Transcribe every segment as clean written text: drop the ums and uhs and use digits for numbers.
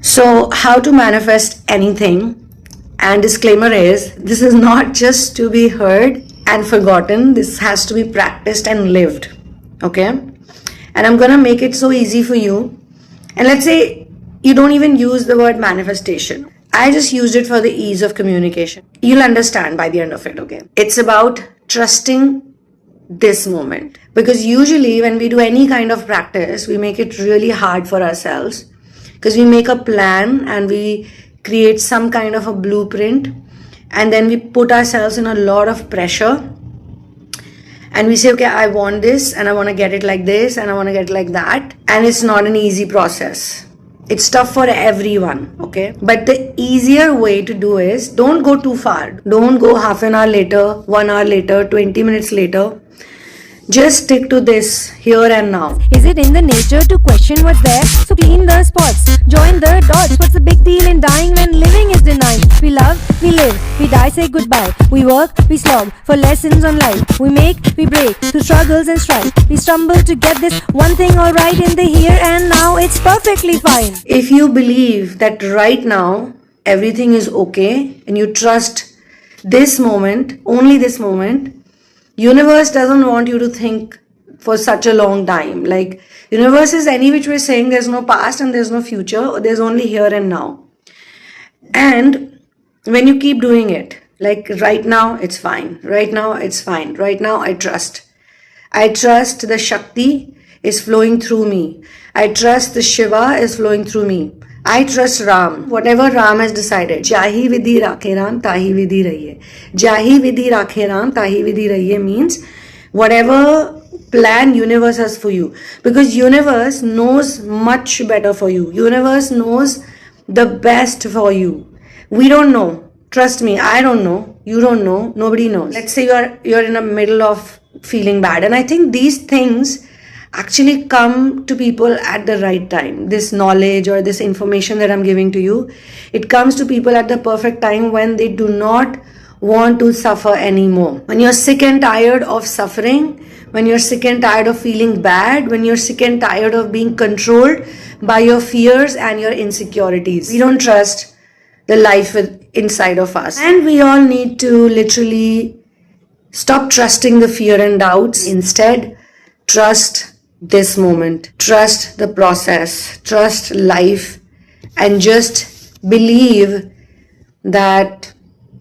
So, how to manifest anything? And disclaimer is, this is not just to be heard and forgotten. This has to be practiced and lived. Okay? And I'm gonna make it so easy for you. And let's say you don't even use the word manifestation. I just used it for the ease of communication. You'll understand by the end of it, okay? It's about trusting this moment. Because usually when we do any kind of practice, we make it really hard for ourselves. Because we make a plan and we create some kind of a blueprint, and then we put ourselves in a lot of pressure. And we say, okay, I want this and I want to get it like this and I want to get it like that. And it's not an easy process. It's tough for everyone, okay? But the easier way to do is, don't go too far. Don't go half an hour later, 1 hour later, 20 minutes later. Just stick to this here and now. Is it in the nature to question what's there? So clean the spots, join the dots. What's the big deal in dying when living is denied? We love, we live, we die, say goodbye. We work, we slog for lessons on life. We make, we break through struggles and strife. We stumble to get this one thing all right in the here and now. It's perfectly fine. If you believe that right now everything is okay and you trust this moment, only this moment, universe doesn't want you to think for such a long time. Like, universe is any which way saying there's no past and there's no future, there's only here and now. And when you keep doing it, like right now it's fine, right now it's fine, right now I trust the Shakti is flowing through me, I trust the Shiva is flowing through me, I trust Ram. Whatever Ram has decided. Jahi vidhi rakhe Ram, tahi vidhi rahiye. Jahi vidhi rakhe Ram, tahi vidhi rahiye means whatever plan universe has for you. Because universe knows much better for you. Universe knows the best for you. We don't know. Trust me, I don't know. You don't know. Nobody knows. Let's say you're in the middle of feeling bad. And I think these things actually come to people at the right time. This knowledge or this information that I'm giving to you, it comes to people at the perfect time when they do not want to suffer anymore. When you're sick and tired of suffering, when you're sick and tired of feeling bad, when you're sick and tired of being controlled by your fears and your insecurities. We don't trust the life inside of us. And we all need to literally stop trusting the fear and doubts. Instead, trust this moment, trust the process, trust life, and just believe that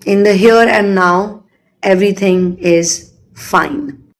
in the here and now, everything is fine.